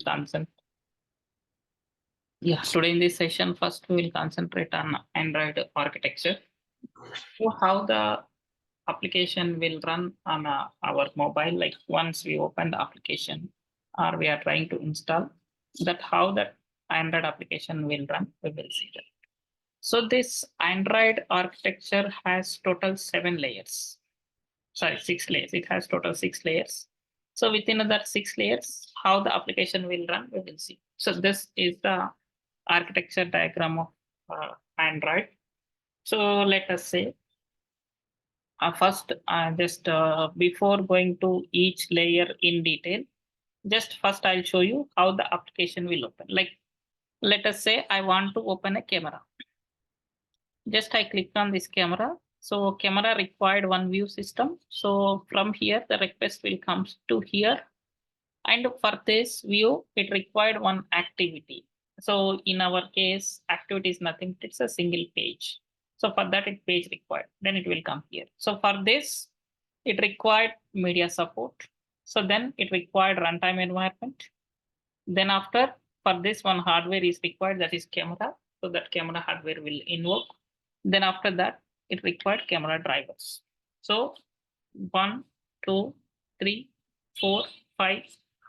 concentrate. Yeah, today in this session, first we will concentrate on Android architecture. So how the application will run on our mobile, like once we open the application or we are trying to install that, how that Android application will run, we will see that. So this Android architecture has total 7 layers. Sorry, 6 layers. It has total 6 layers. So within that 6 layers, how the application will run, we will see. So this is the architecture diagram of Android. So let us say first, just before going to each layer in detail, just first I'll show you how the application will open. Like, let us say I want to open a camera. Just I click on this camera. So camera required one view system. So from here, the request will come to here. And for this view, it required one activity. So in our case, activity is nothing, it's a single page. So for that, it page required, then it will come here. So for this, it required media support. So then it required runtime environment. Then after, for this one hardware is required, that is camera. So that camera hardware will invoke. Then after that, it required camera drivers. So 1, 2, 3, 4, 5,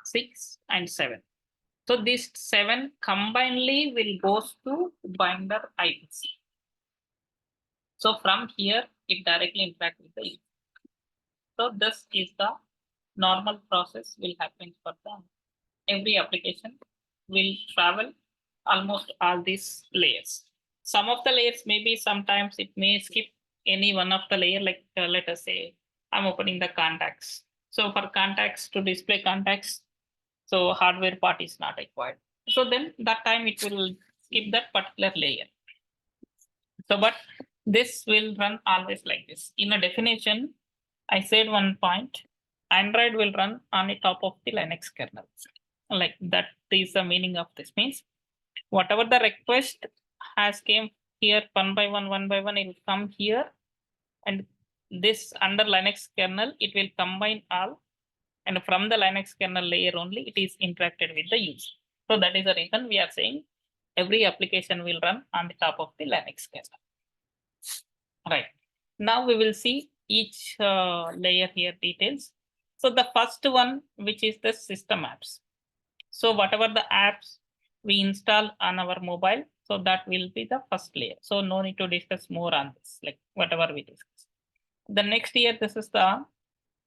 6, and 7. So these 7 combinedly will goes to binder IPC. So from here, it directly interact with the user. So this is the normal process will happen for the every application will travel almost all these layers. Some of the layers maybe sometimes it may skip any one of the layer, like let us say I'm opening the contacts. So for contacts, to display contacts, so hardware part is not required. So then that time it will skip that particular layer. So but this will run always like this. In a definition, I said one point, Android will run on the top of the Linux kernel. Like that is the meaning of this. Means whatever the request has came here one by one, it will come here, and this under Linux kernel, it will combine all, and from the Linux kernel layer only, it is interacted with the user. So that is the reason we are saying every application will run on the top of the Linux kernel. Right. Now we will see each layer here details. So the first one, which is the system apps. So whatever the apps we install on our mobile, so that will be the first layer. So no need to discuss more on this, like whatever we discussed. The next year, this is the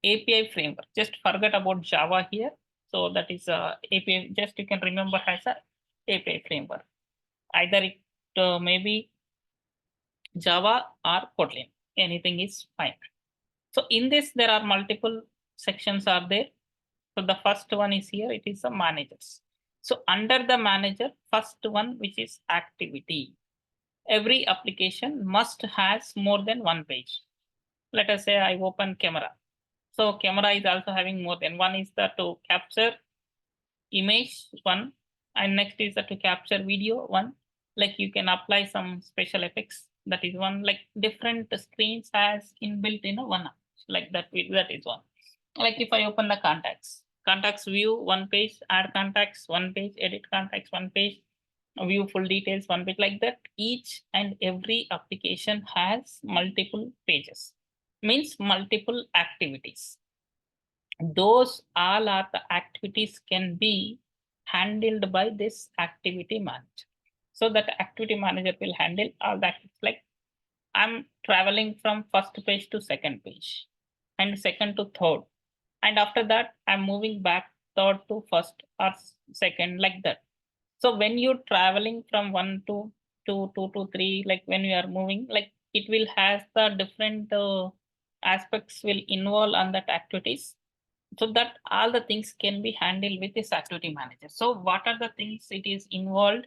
API framework. Just forget about Java here. So that is API, just you can remember as a API framework. Either it may be Java or Kotlin, anything is fine. So in this, there are multiple sections are there. So the first one is here, it is the managers. So under the manager, first one, which is activity. Every application must has more than one page. Let us say I open camera. So camera is also having more than one, is the to capture image one, and next is the to capture video one. Like you can apply some special effects. That is one, like different screens has inbuilt in a one, like that is one. Like if I open the contacts view one page, add contacts one page, edit contacts one page, view full details one page, like that. Each and every application has multiple pages, means multiple activities. Those all are the activities can be handled by this activity manager. So that activity manager will handle all that. Like I'm traveling from first page to second page and second to third. And after that, I'm moving back third to first or second, like that. So when you're traveling from 1 to 2, 2 to 3, like when you are moving, like it will has the different aspects will involve on that activities. So that all the things can be handled with this activity manager. So what are the things it is involved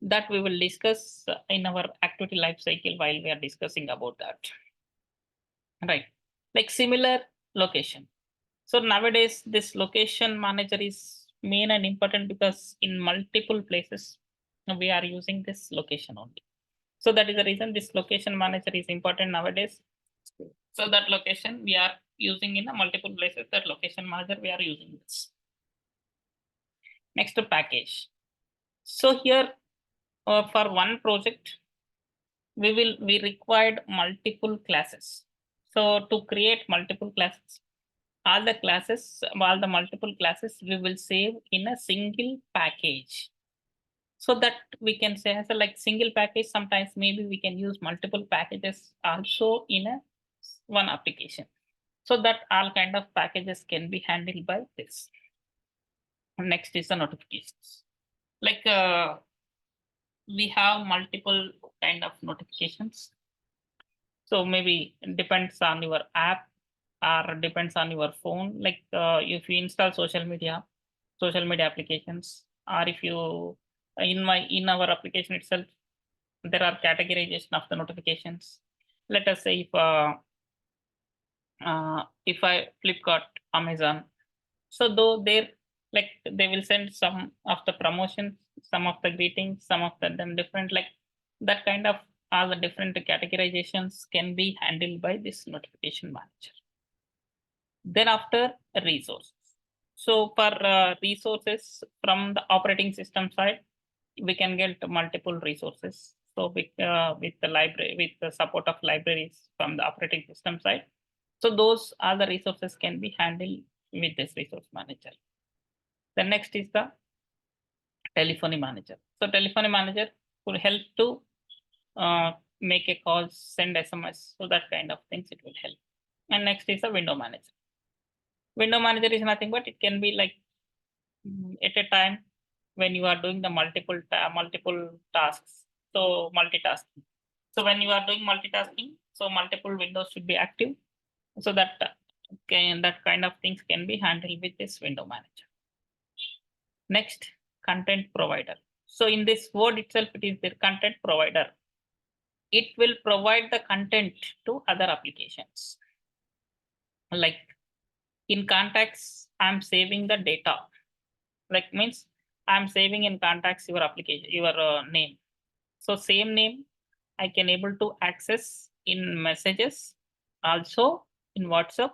that we will discuss in our activity life cycle while we are discussing about that. Right. Like similar location. So nowadays, this location manager is main and important because in multiple places, we are using this location only. So that is the reason this location manager is important nowadays. So that location we are using in a multiple places, that location manager we are using this. Next to package. So here for one project, we required multiple classes. So to create multiple classes, all the multiple classes we will save in a single package. So that we can say as a like single package, sometimes maybe we can use multiple packages also in a one application. So that all kind of packages can be handled by this. Next is the notifications. Like we have multiple kind of notifications. So maybe it depends on your app or depends on your phone. Like if you install social media applications, or if you in our application itself, there are categorization of the notifications. Let us say if I Flipkart, Amazon, so though like they will send some of the promotions, some of the greetings, some of the then different like that kind of all the different categorizations can be handled by this notification manager. Then after resources. So for resources from the operating system side, we can get multiple resources. So with the library, with the support of libraries from the operating system side. So those are the resources can be handled with this resource manager. The next is the telephony manager. So telephony manager will help to make a call, send SMS. So that kind of things it will help. And next is the window manager. Window manager is nothing but it can be like at a time when you are doing the multiple tasks. So multitasking. So when you are doing multitasking, so multiple windows should be active. So that that kind of things can be handled with this window manager. Next, content provider. So in this word itself, it is the content provider. It will provide the content to other applications. Like in contacts, I'm saving the data. Like means I'm saving in contacts your application, your name. So same name I can able to access in messages, also in WhatsApp,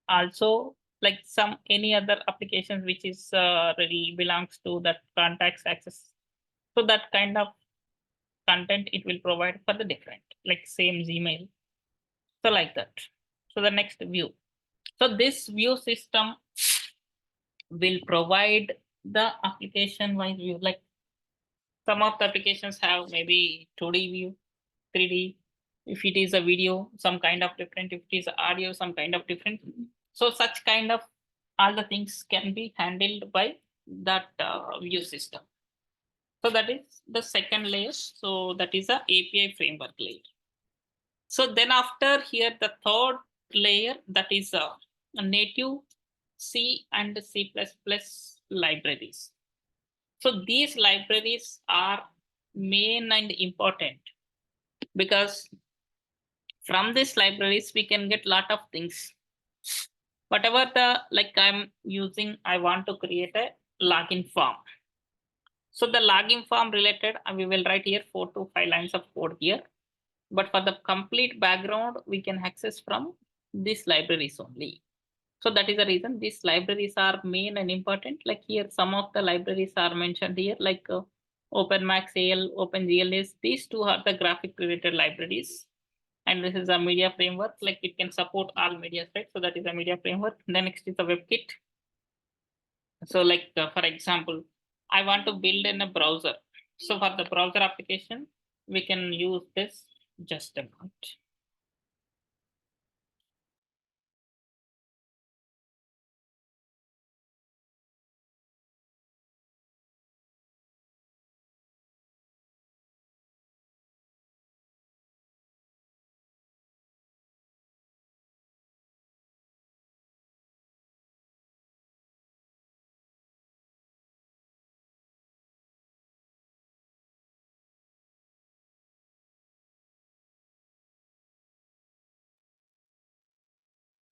also like some any other applications which is really belongs to that contacts access. So that kind of content it will provide for the different like same Gmail. So like that. So the next view. So this view system will provide the application wise view. Like some of the applications have maybe 2D view, 3D. If it is a video, some kind of different. If it is audio, some kind of different. So such kind of all the things can be handled by that view system. So that is the second layer. So that is a API framework layer. So then after here, the third layer, that is a native C and C++ libraries. So these libraries are main and important because from these libraries we can get lot of things. Whatever the like I'm using, I want to create a login form. So the login form related, we will write here 4 to 5 lines of code here. But for the complete background, we can access from these libraries only. So that is the reason these libraries are main and important. Like here, some of the libraries are mentioned here, like OpenMaxAL, OpenGLS. These two are the graphic related libraries. And this is a media framework, like it can support all media sets. So that is a media framework. Then next is a WebKit. So like for example, I want to build in a browser. So for the browser application, we can use this just a moment.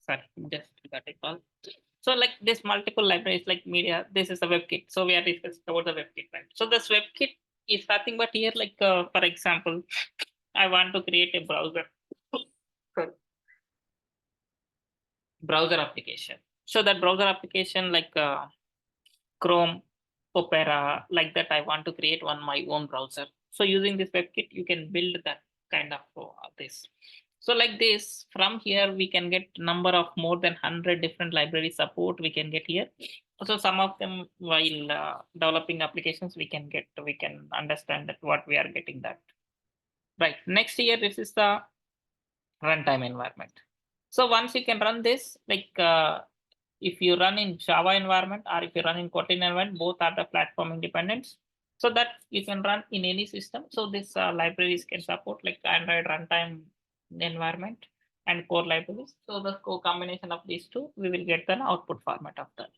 Sorry, just got a call. So like this multiple libraries like media, this is a WebKit. So we are discussing about the WebKit, right? So this WebKit is nothing but here, like for example, I want to create a browser, sorry, browser application. So that browser application like Chrome, Opera, like that. I want to create my own browser. So using this WebKit, you can build that kind of this. So like this, from here we can get number of more than 100 different library support we can get here. So some of them while developing applications we can understand that what we are getting that. Right. Next here, this is the runtime environment. So once you can run this, like if you run in Java environment or if you run in Kotlin environment, both are the platform independence. So that you can run in any system. So this libraries can support like Android runtime environment and core libraries. So the combination of these two, we will get the output format of that.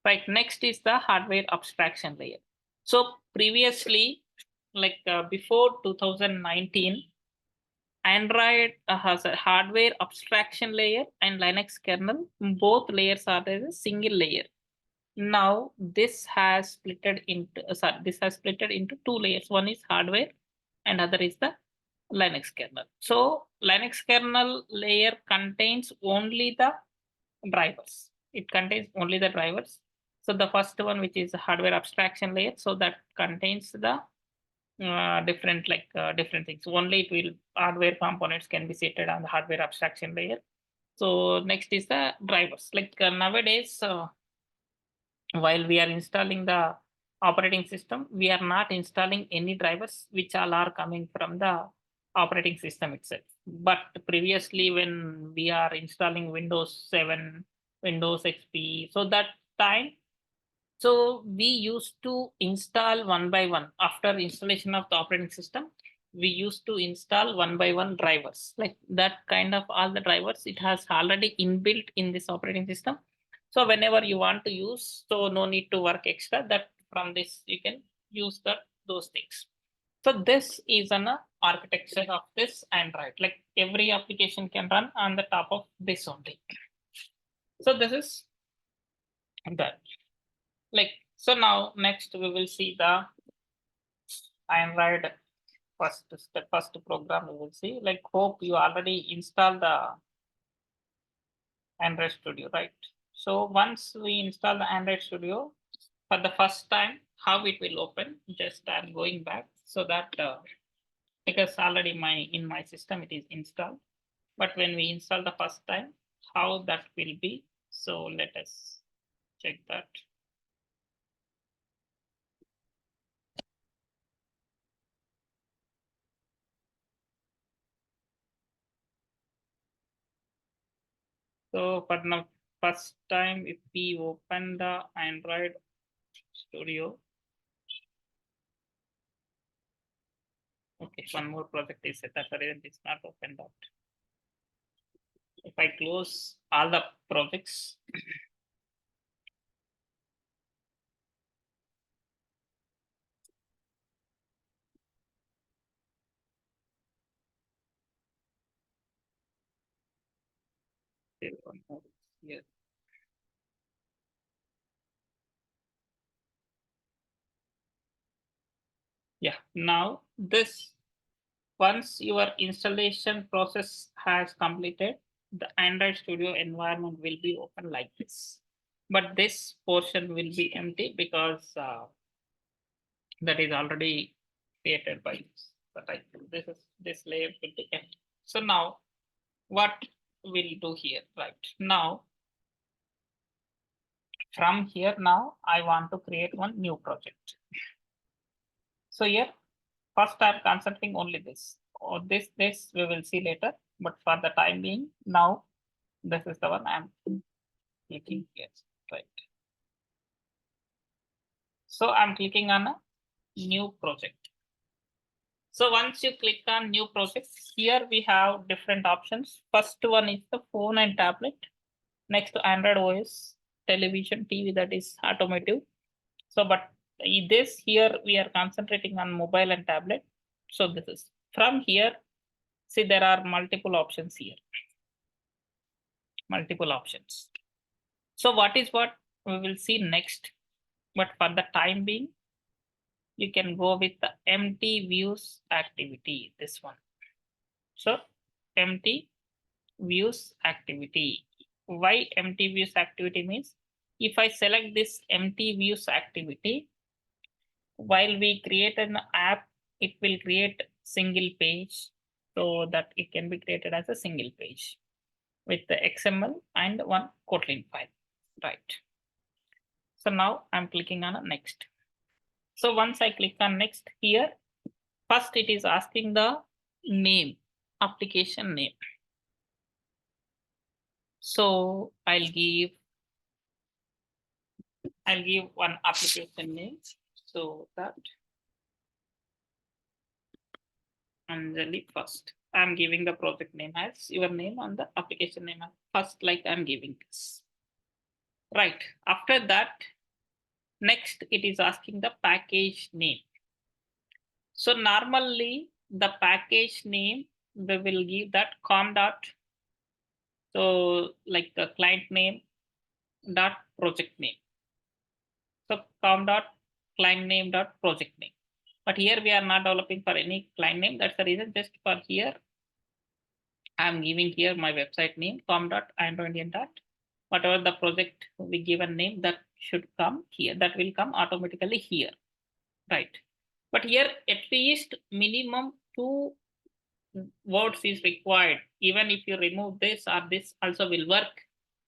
Right. Next is the hardware abstraction layer. So previously, like before 2019, Android has a hardware abstraction layer and Linux kernel. Both layers are a single layer. Now this has splitted into two layers. One is hardware and other is the Linux kernel. So Linux kernel layer contains only the drivers. It contains only the drivers. So the first one, which is hardware abstraction layer, so that contains the different things. Only it will hardware components can be seated on the hardware abstraction layer. So next is the drivers. Like nowadays, while we are installing the operating system, we are not installing any drivers which all are coming from the operating system itself. But previously, when we are installing Windows 7, Windows XP, so that time, so we used to install one by one. After installation of the operating system, we used to install one by one drivers. Like that kind of all the drivers, it has already inbuilt in this operating system. So whenever you want to use, so no need to work extra. That from this you can use those things. So this is an architecture of this Android. Like every application can run on the top of this only. So this is that. Like so now next we will see the Android first program we will see. Like hope you already installed the Android Studio, right? So once we install the Android Studio for the first time, how it will open? Just I'm going back so that because already in my system it is installed. But when we install the first time, how that will be? So let us check that. So for now, first time if we open the Android Studio, okay, one more project is set up, it's not opened out. If I close all the projects, one more here. Yeah, now this once your installation process has completed, the Android Studio environment will be open like this. But this portion will be empty because that is already created by the title. This layer will be empty. So now what we'll do here, right? Now from here now I want to create one new project. So here first I'm concentrating only this. Or this we will see later. But for the time being, now this is the one I'm clicking here, right? So I'm clicking on a new project. So once you click on new project, here we have different options. First one is the phone and tablet. Next to Android OS, television, TV, that is automotive. So, but this here we are concentrating on mobile and tablet. So this is from here. See, there are multiple options here. Multiple options. So what is what we will see next. But for the time being, you can go with the empty views activity, this one. So empty views activity. Why empty views activity means if I select this empty views activity, while we create an app, it will create single page so that it can be created as a single page with the XML and one Kotlin file, right? So now I'm clicking on next. So once I click on next here, first it is asking the name, application name. So I'll give one application name. So that Anjali first. I'm giving the project name as your name and the application name as first, like I'm giving this. Right. After that, next it is asking the package name. So normally the package name, we will give that com dot. So like the client name dot project name. So com dot client name dot project name. But here we are not developing for any client name. That's the reason just for here I'm giving here my website name com.AndroIndian. Whatever the project we give a name, that should come here. That will come automatically here, right? But here at least minimum 2 words is required. Even if you remove this or this also will work,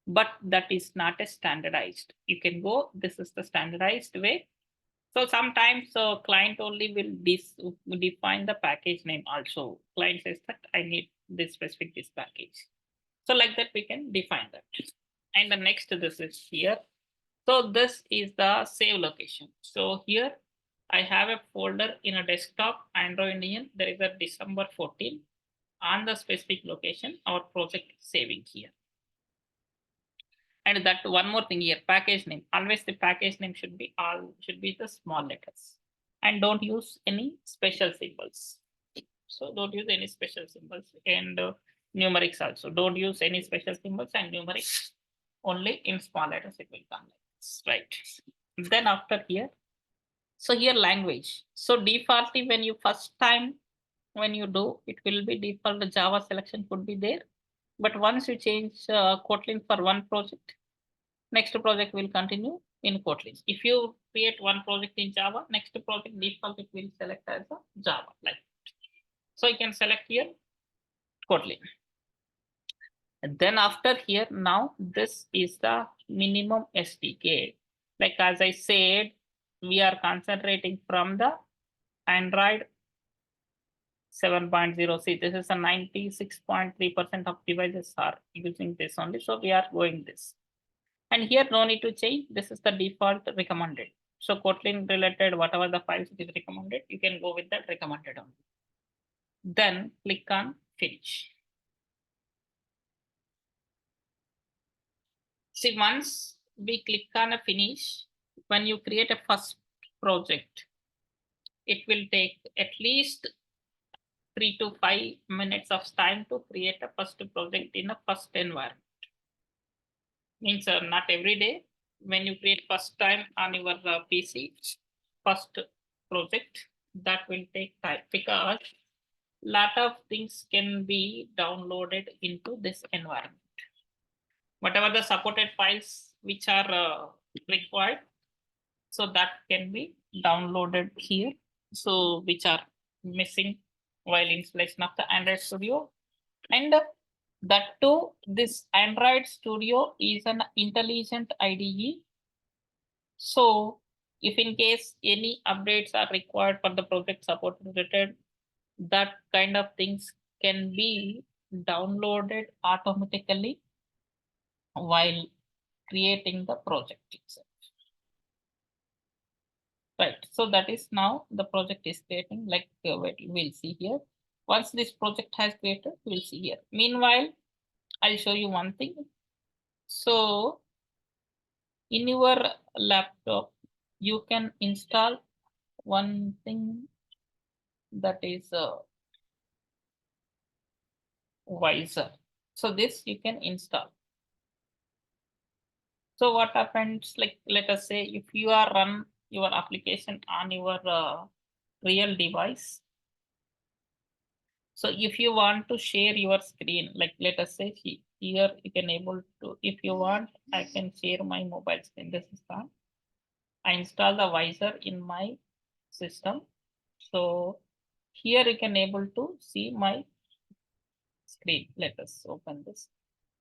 but that is not a standardized. You can go, this is the standardized way. So sometimes client only will define the package name also. Client says that I need this specific this package. So like that we can define that. And the next this is here. So this is the save location. So here I have a folder in a desktop AndroIndian. There is a December 14 on the specific location. Our project is saving here. And that one more thing here, package name. Always the package name should be the small letters. And don't use any special symbols. So don't use any special symbols and numerics also. Don't use any special symbols and numerics. Only in small letters it will come like this, right? Then after here, so here language. So defaultly when you first time when you do, it will be default the Java selection could be there. But once you change Kotlin for one project, next project will continue in Kotlin. If you create one project in Java, next project default it will select as a Java. Like so, you can select here Kotlin. And then after here, now this is the minimum SDK. Like as I said, we are concentrating from the Android 7.0. See, this is a 96.3% of devices are using this only. So we are going this. And here no need to change. This is the default recommended. So Kotlin related, whatever the files is recommended, you can go with that recommended only. Then click on finish. See, once we click on a finish, when you create a first project, it will take at least 3 to 5 minutes of time to create a first project in a first environment. Means not every day. When you create first time on your PC, first project, that will take time because lot of things can be downloaded into this environment. Whatever the supported files which are required, so that can be downloaded here. So which are missing while installation of the Android Studio. And that too, this Android Studio is an intelligent IDE. So if in case any updates are required for the project support related, that kind of things can be downloaded automatically while creating the project itself. Right, so that is now the project is creating, like we'll see here. Once this project has created, we'll see here. Meanwhile, I'll show you one thing. So in your laptop, you can install one thing that is Wiser. So this you can install. So what happens, like let us say if you are run your application on your real device. So if you want to share your screen, like let us say here you can able to, if you want, I can share my mobile screen. This is the, I install the visor in my system. So here you can able to see my screen. Let us open this.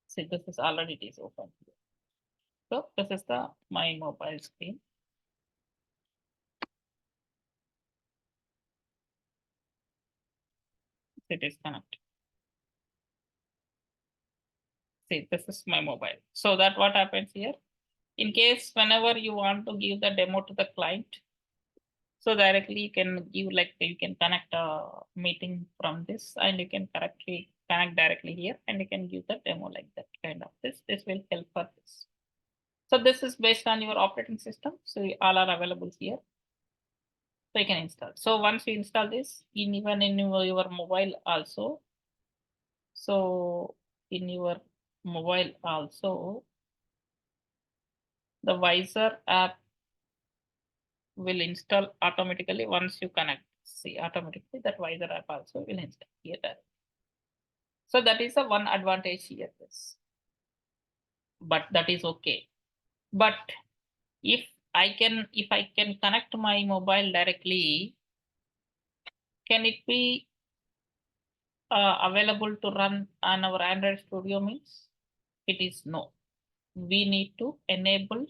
See, this is already it is open. So this is the my mobile screen. It is connected. See, this is my mobile. So that what happens here? In case whenever you want to give the demo to the client, so directly you can give, like you can connect a meeting from this, and you can connect directly here, and you can give the demo like that kind of this. This will help for this. So this is based on your operating system. So all are available here. So you can install. So once you install this, even in your mobile also. So in your mobile also, the Visor app will install automatically once you connect. See, automatically that Visor app also will install here. So that is the one advantage here. This, but that is okay. But if I can connect my mobile directly, can it be available to run on our Android Studio? Means it is no. We need to enable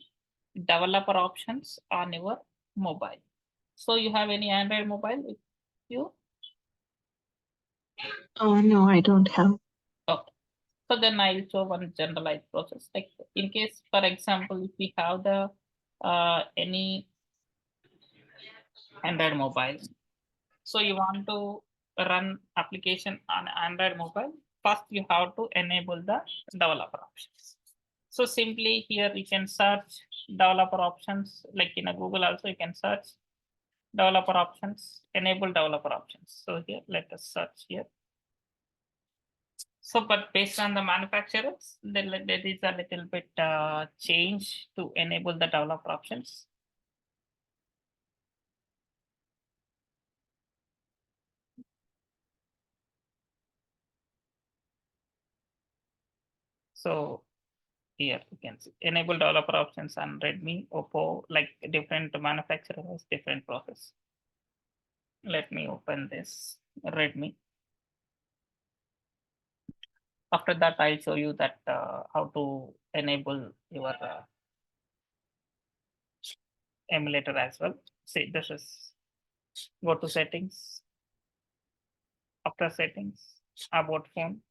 developer options on your mobile. So you have any Android mobile with you? Oh, no, I don't have. Okay. So then I'll show one generalized process. Like in case, for example, if we have the any Android mobile, so you want to run application on Android mobile, first you have to enable the developer options. So simply here you can search developer options, like in a Google also you can search developer options, enable developer options. So here let us search here. So, but based on the manufacturers, there is a little bit change to enable the developer options. So here you can see enable developer options on Redmi, Oppo, like different manufacturer has different process. Let me open this Redmi. After that, I'll show you that how to enable your emulator as well. See, this is go to settings. After settings, about phone.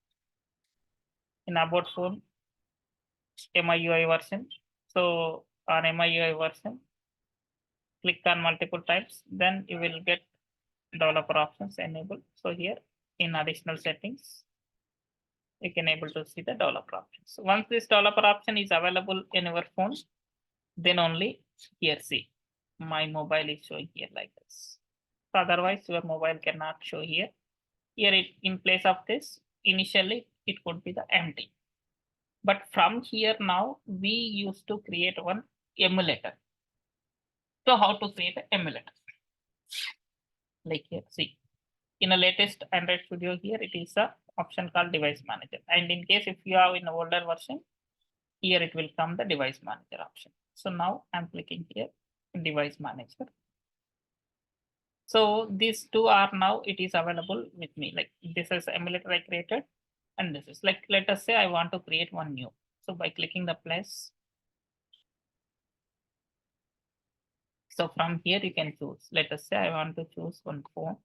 In about phone, MIUI version. So on MIUI version, click on multiple times, then you will get developer options enabled. So here in additional settings, you can able to see the developer options. So once this developer option is available in your phone, then only here see my mobile is showing here like this. So otherwise your mobile cannot show here. Here it in place of this, initially it could be the empty. But from here now we used to create one emulator. So how to create an emulator? Like here, see, in a latest Android Studio here, it is a option called device manager. And in case if you have in older version, here it will come the device manager option. So now I'm clicking here device manager. So these two are now it is available with me. Like this is emulator I created, and this is like let us say I want to create one new. So by clicking the plus, so from here you can choose. Let us say I want to choose one phone.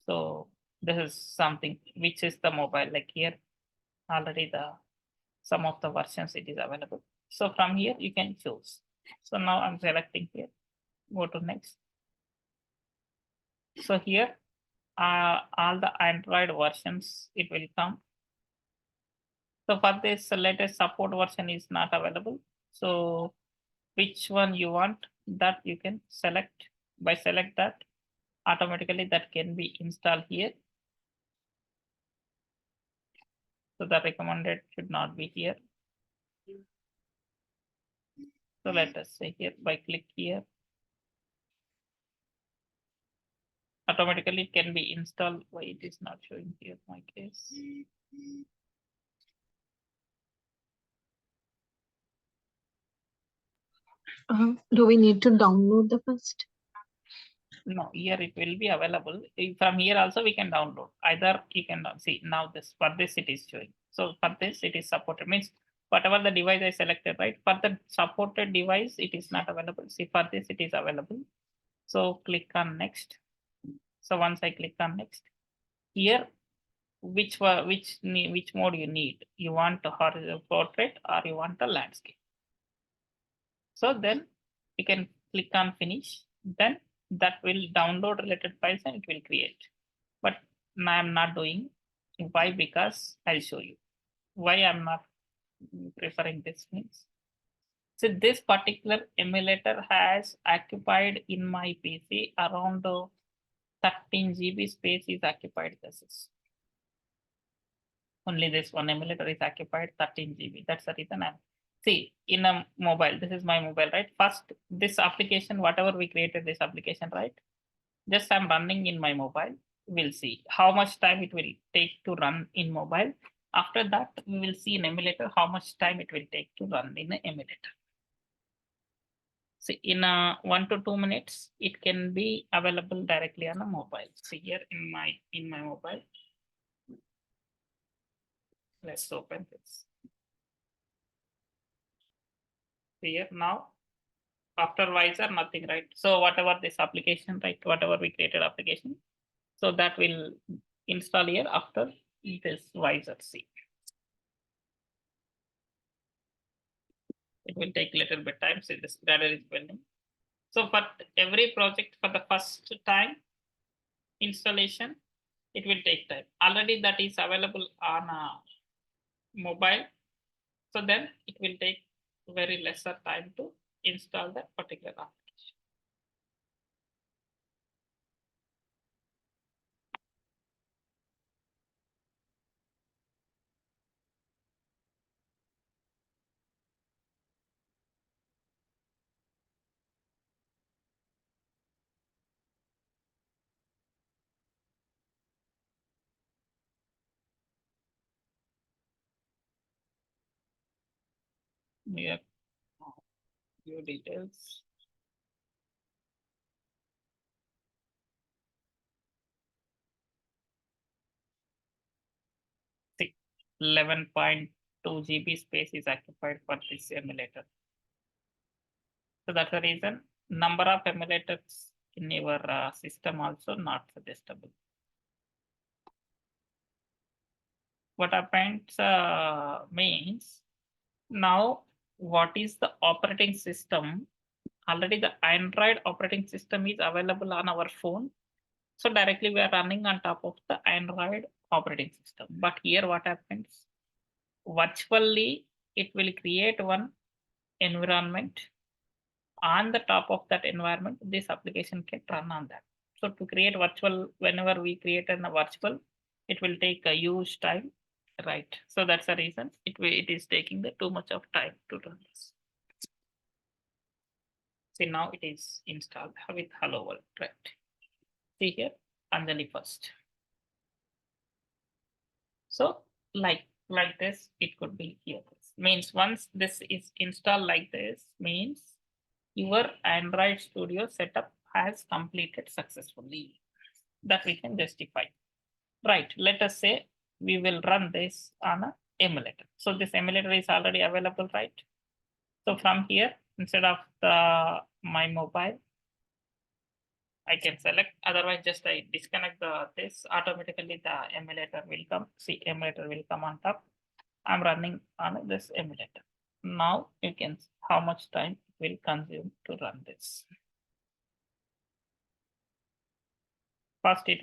So this is something which is the mobile, like here already the some of the versions it is available. So from here you can choose. So now I'm selecting here, go to next. So here all the Android versions it will come. So for this latest support version is not available. So which one you want, that you can select. By select that, automatically that can be installed here. So the recommended should not be here. So let us say here by click here. automatically it can be installed. Why it is not showing here my case? Do we need to download the first? No, here it will be available. From here also we can download. Either you can see now this for this it is showing. So for this it is supported, means whatever the device I selected, right? For the supported device, it is not available. See, for this it is available. So click on next. So once I click on next, here which mode you need? You want a horizontal portrait or you want a landscape? So then you can click on finish. Then that will download related files and it will create. But now I'm not doing. Why? Because I'll show you why I'm not preferring this means. So this particular emulator has occupied in my PC around 13 GB space is occupied. This is only this one emulator is occupied 13 GB. That's the reason I'm see in a mobile. This is my mobile, right? First, this application, whatever we created this application, right? Just I'm running in my mobile. We'll see how much time it will take to run in mobile. After that, we will see in emulator how much time it will take to run in the emulator. So in 1 to 2 minutes, it can be available directly on a mobile. So here in my mobile, let's open this. Here now, after visor, nothing, right? So whatever this application, right? Whatever we created application, so that will install here after this visor. See, it will take a little bit time. See, this data is building. So for every project, for the first time installation, it will take time. Already that is available on a mobile. So then it will take very lesser time to install that particular application. Here, few details. See, 11.2 GB space is occupied for this emulator. So that's the reason number of emulators in your system also not suggestible. What happens means now what is the operating system? Already the Android operating system is available on our phone. So directly we are running on top of the Android operating system. But here what happens? Virtually it will create one environment. On the top of that environment, this application can run on that. So to create virtual, whenever we create a virtual, it will take a huge time, right? So that's the reason it is taking the too much of time to run this. See, now it is installed with hello world, right? See here, Anjali first. So like this, it could be here. Means once this is installed like this, means your Android Studio setup has completed successfully. That we can justify. Right, let us say we will run this on an emulator. So this emulator is already available, right? So from here, instead of my mobile, I can select, otherwise just I disconnect this, automatically the emulator will come. See, emulator will come on top. I'm running on this emulator. Now you can see how much time it will consume to run this. First it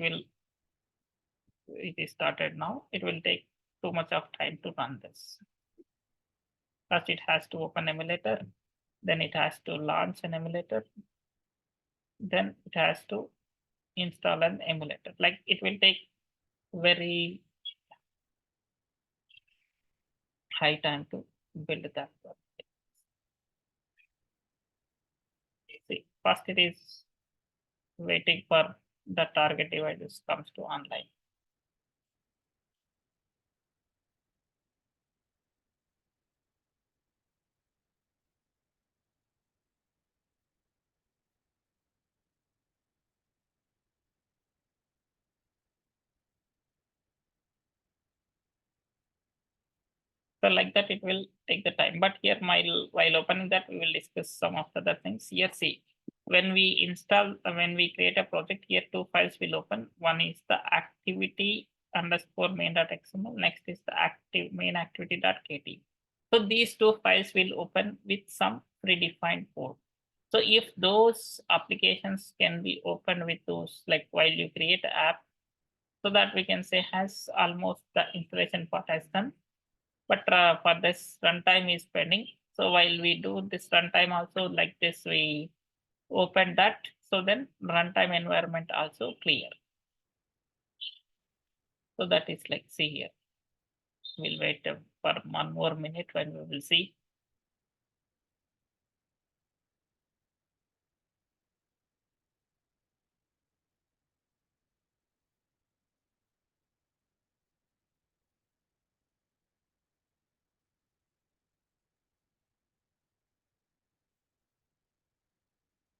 is started now. It will take too much of time to run this. First it has to open emulator, then it has to launch an emulator, then it has to install an emulator. Like it will take very high time to build that. See, first it is waiting for the target devices comes to online. So like that, it will take the time. But here, while opening that, we will discuss some of the other things. Here, see, when we install, when we create a project, here two files will open. One is the activity underscore main.xml. Next is the active main activity.kt. So these two files will open with some predefined code. So if those applications can be opened with those, like while you create an app, so that we can say has almost the installation part has done. But for this runtime is pending. So while we do this runtime also like this, we open that. So then runtime environment also clear. So that is like, see here. We'll wait for 1 more minute when we will see.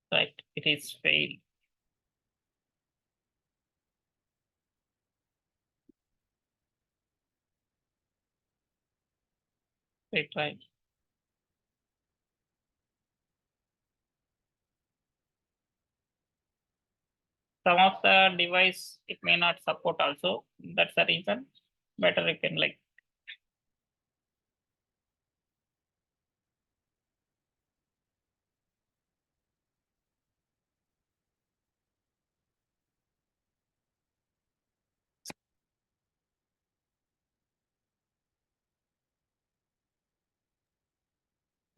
Right, it is failed. Right. Some of the device it may not support also. That's the reason. Better you can like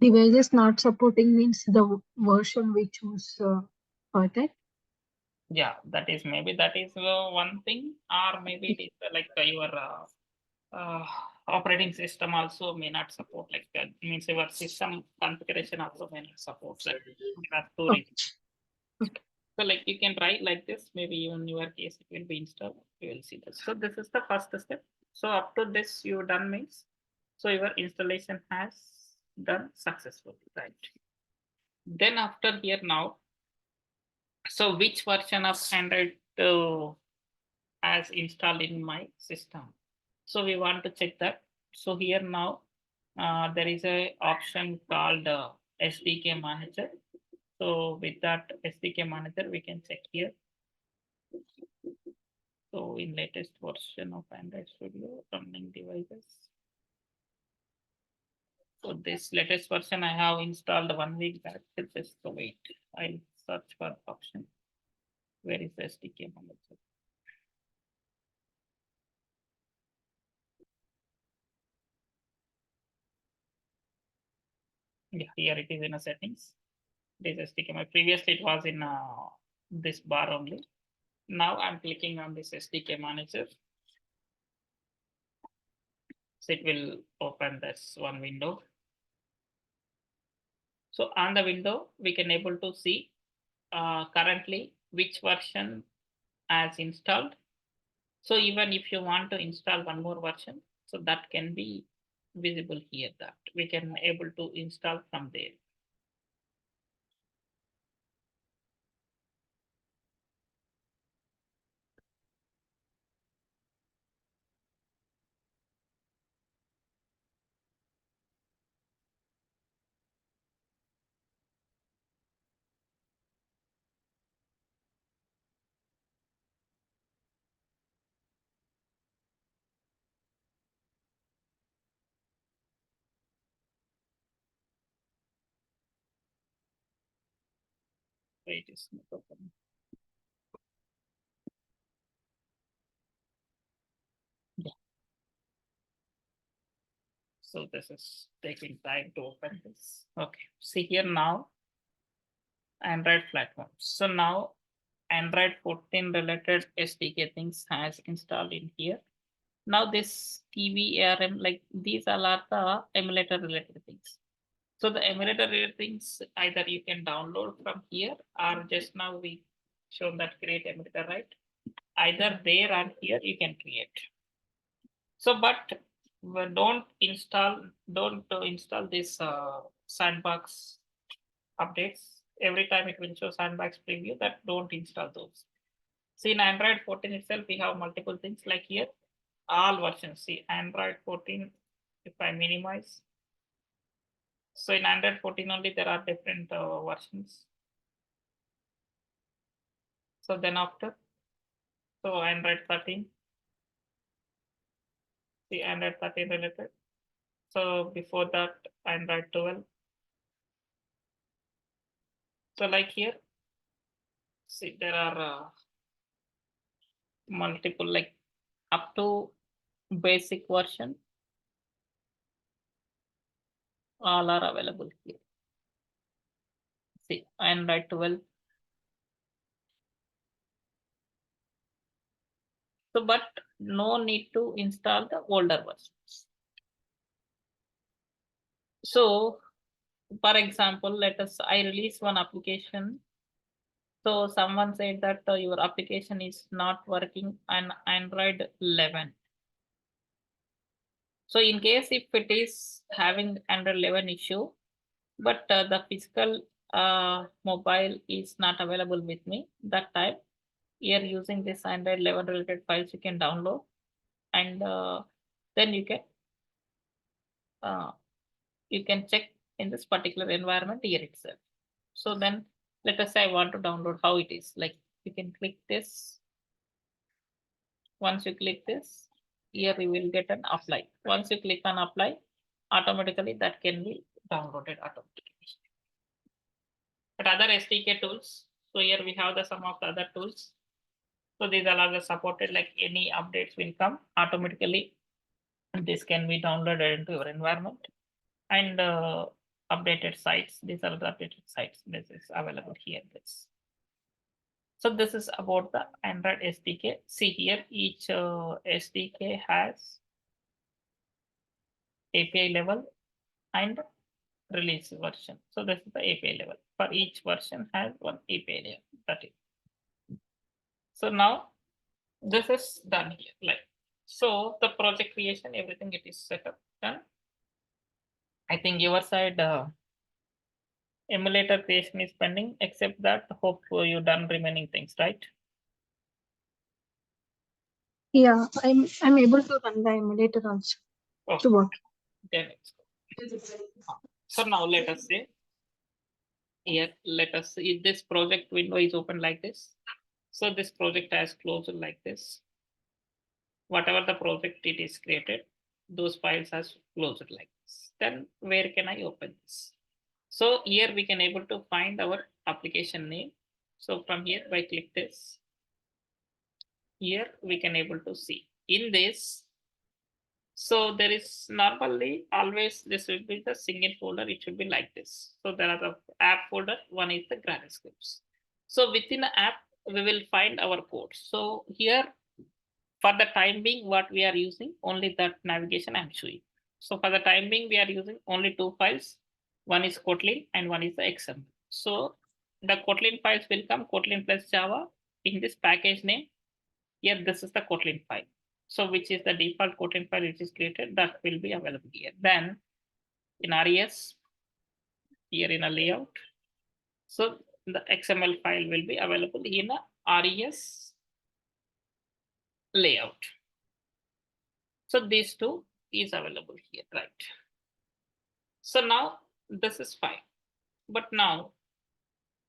Devices not supporting means the version we choose for that. yeah, that is one thing, or maybe it is like your operating system also may not support, like means your system configuration also may not support that. That's two reasons. Okay. So like you can try like this, maybe in your case it will be installed. You will see this. So this is the first step. So up to this you done means, so your installation has done successfully, right? Then after here now, so which version of Android as installed in my system? So we want to check that. So here now there is a option called SDK manager. So with that SDK manager, we can check here. So in latest version of Android Studio running devices. So this latest version I have installed 1 week back. Just wait. I'll search for option. Where is the SDK manager? Yeah, here it is in a settings. This SDK. My previously it was in this bar only. Now I'm clicking on this SDK manager. So it will open this one window. So on the window, we can able to see currently which version as installed. So even if you want to install one more version, so that can be visible here, that we can able to install from there. So it is not open. Yeah. So this is taking time to open this. Okay. See here now, Android platform. So now Android 14 related SDK things has installed in here. Now this TVARM, like these all are the emulator related things. So the emulator related things either you can download from here, or just now we shown that create emulator, right? Either there or here you can create. So, but don't install this sandbox updates. Every time it will show sandbox preview, that don't install those. See, in Android 14 itself, we have multiple things like here, all versions. See, Android 14, if I minimize. So in Android 14 only, there are different versions. So then after, so Android 13, see Android 13 related. So before that, Android 12. So like here, see, there are multiple, like up to basic version, all are available here. See, Android 12. So, but no need to install the older versions. So, for example, I release one application. So someone said that your application is not working on Android 11. So in case if it is having Android 11 issue, but the physical mobile is not available with me that time, here using this Android 11 related files you can download, and then you can check in this particular environment here itself. So then let us say I want to download, how it is, like you can click this. Once you click this, here you will get an apply. Once you click on apply, automatically that can be downloaded automatically. But other SDK tools, so here we have some of the other tools. So these are the supported, like any updates will come automatically. And this can be downloaded into your environment. And updated sites, these are the updated sites. This is available here. So this is about the Android SDK. See here, each SDK has API level and release version. So this is the API level. For each version has one API level. That is. So now this is done here. Like, so the project creation, everything it is set up, done. I think your side emulator creation is pending, except that hope you done remaining things, right? Yeah, I'm able to run the emulator also. Okay. To work. Then it's good. So now let us say here, let us see this project window is open like this. So this project has closed like this. Whatever the project it is created, those files has closed like this. Then where can I open this? So here we can able to find our application name. So from here, if I click this, here we can able to see in this. So there is normally always this will be the single folder. It should be like this. So there are the app folder. One is the graphic scripts. So within the app, we will find our code. So here, for the time being, what we are using, only that navigation I'm showing. So for the time being, we are using only two files. One is Kotlin and one is the XML. So the Kotlin files will come Kotlin plus Java in this package name. Here, this is the Kotlin file. So which is the default Kotlin file which is created, that will be available here. Then in RES, here in a layout, so the XML file will be available in a RES layout. So these two is available here, right? So now this is fine. But now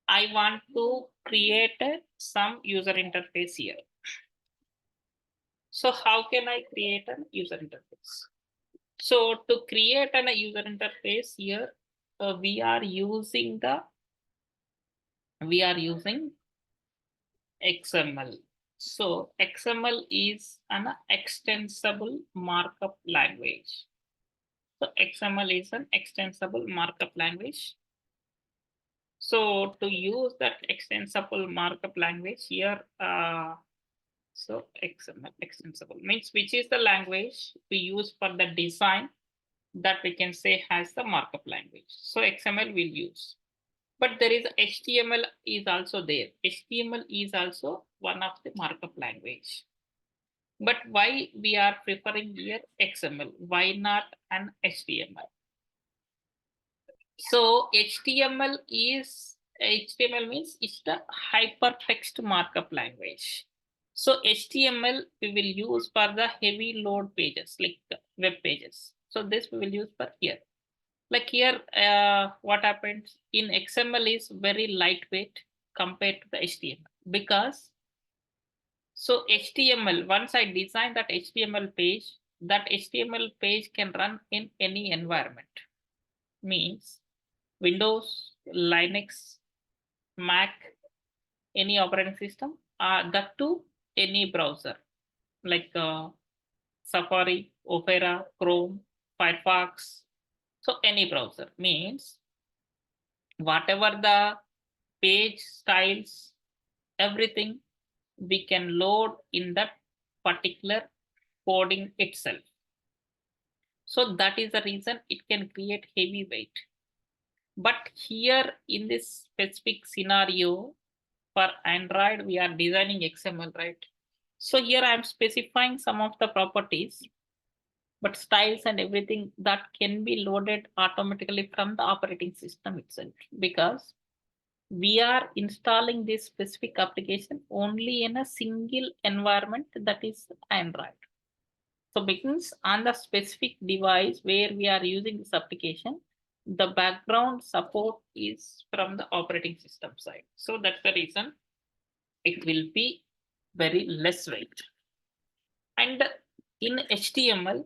I want to create some user interface here. So how can I create a user interface? So to create a user interface here, we are using XML. So XML is an extensible markup language. So XML is an extensible markup language. So to use that extensible markup language here, so XML extensible means which is the language we use for the design that we can say has the markup language. So XML will use. But there is HTML is also there. HTML is also one of the markup language. But why we are preferring here XML? Why not an HTML? So HTML means it's the hypertext markup language. So HTML we will use for the heavy load pages like web pages. So this we will use for here. Like here, what happens in XML is very lightweight compared to the HTML because so HTML, once I design that HTML page can run in any environment. Means Windows, Linux, Mac, any operating system, that too any browser like Safari, Opera, Chrome, Firefox. So any browser means whatever the page styles, everything we can load in that particular coding itself. So that is the reason it can create heavy weight. But here in this specific scenario for Android, we are designing XML, right? So here I am specifying some of the properties, but styles and everything that can be loaded automatically from the operating system itself because we are installing this specific application only in a single environment, that is Android. So begins on the specific device where we are using this application, the background support is from the operating system side. So that's the reason it will be very less weight. And in HTML,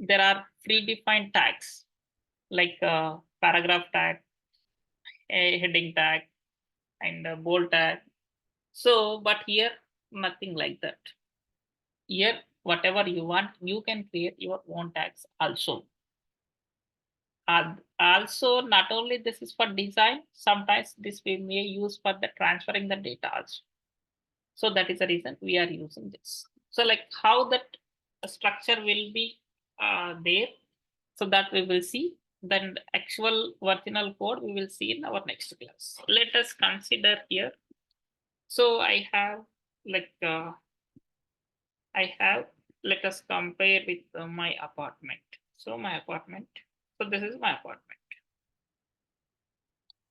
there are predefined tags like a paragraph tag, a heading tag, and a bold tag. So, but here, nothing like that. Here, whatever you want, you can create your own tags also. Also, not only this is for design, sometimes this we may use for the transferring the data also. So that is the reason we are using this. So like how that structure will be there, so that we will see. Then the actual original code we will see in our next class. Let us consider here. So I have like let us compare with my apartment. So my apartment. So this is my apartment.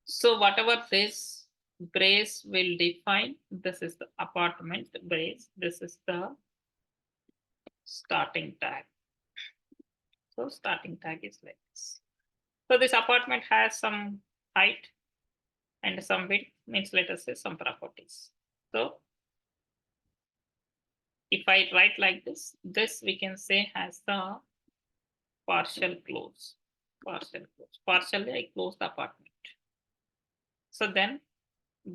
So whatever this brace will define, this is the apartment brace. This is the starting tag. So starting tag is like this. So this apartment has some height and some width, means let us say some properties. So if I write like this we can say has the partial close. Partially I close the apartment. So then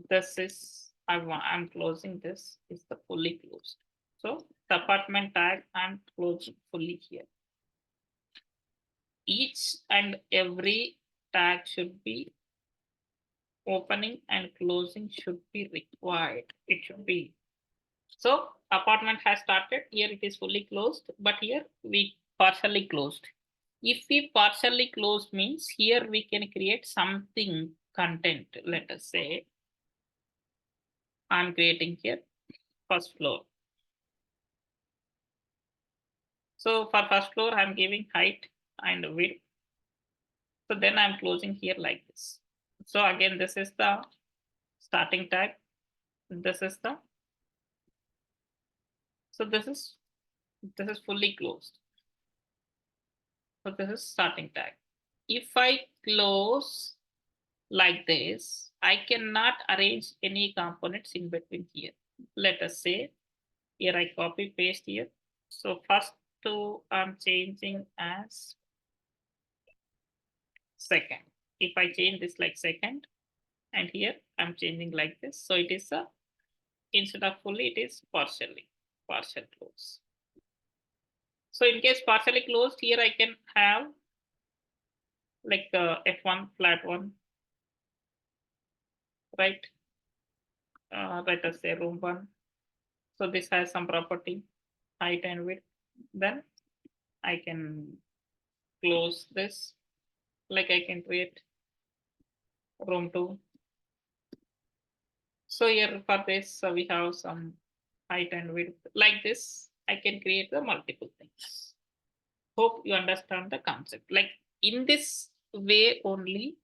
this is I'm closing this is the fully closed. So the apartment tag I'm closing fully here. Each and every tag should be opening and closing should be required. It should be. So apartment has started. Here it is fully closed, but here we partially closed. If we partially closed means here we can create something content. Let us say I'm creating here first floor. So for first floor, I'm giving height and width. So then I'm closing here like this. So again, this is the starting tag. This is the, so this is fully closed. So this is starting tag. If I close like this, I cannot arrange any components in between here. Let us say here I copy paste here. So first two I'm changing as second. If I change this like second, and here I'm changing like this. So it is a, instead of fully, it is partial close. So in case partially closed, here I can have like F1 flat one, right? Let us say room one. So this has some property, height and width. Then I can close this, like I can create room 2. So here for this, we have some height and width like this. I can create the multiple things. Hope you understand the concept. Like in this way only,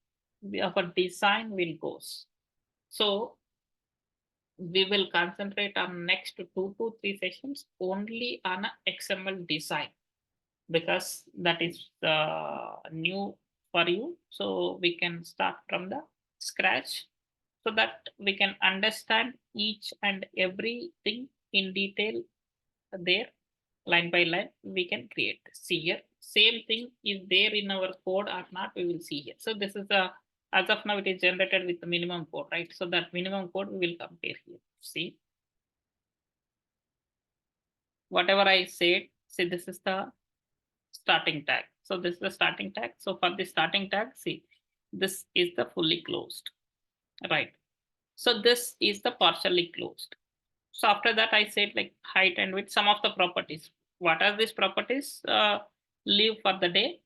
our design will goes. So we will concentrate on next 2 to 3 sessions only on a XML design, because that is new for you. So we can start from the scratch so that we can understand each and everything in detail there, line by line. We can create. See here, same thing is there in our code or not, we will see here. So this is a, as of now it is generated with the minimum code, right? So that minimum code we will compare here. See, whatever I said, see, this is the starting tag. So this is the starting tag. So for the starting tag, see, this is the fully closed, right? So this is the partially closed. So after that, I said like height and width, some of the properties. What are these properties? Leave for the day.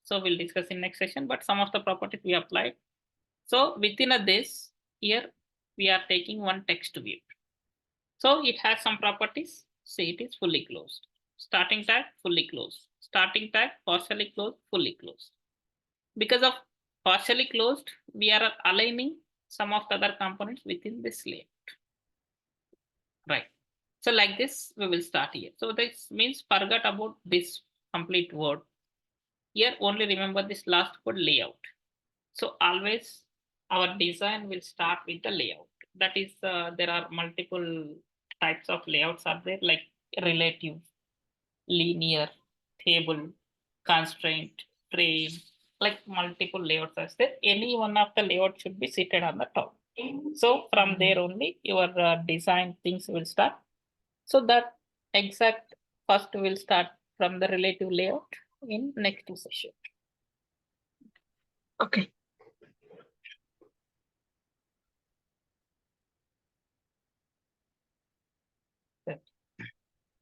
So we'll discuss in next session, but some of the properties we applied. So within this, here we are taking one text view. So it has some properties. Say it is fully closed. Starting tag, fully closed. Starting tag, partially closed, fully closed. Because of partially closed, we are aligning some of the other components within this layer. Right. So like this, we will start here. So this means forget about this complete word. Here only remember this last code layout. So always our design will start with the layout. That is, there are multiple types of layouts are there, like relative, linear, table, constraint, frame, like multiple layouts are there. Any one of the layout should be seated on the top. So from there only your design things will start. So that exact first will start from the relative layout in next session. Okay.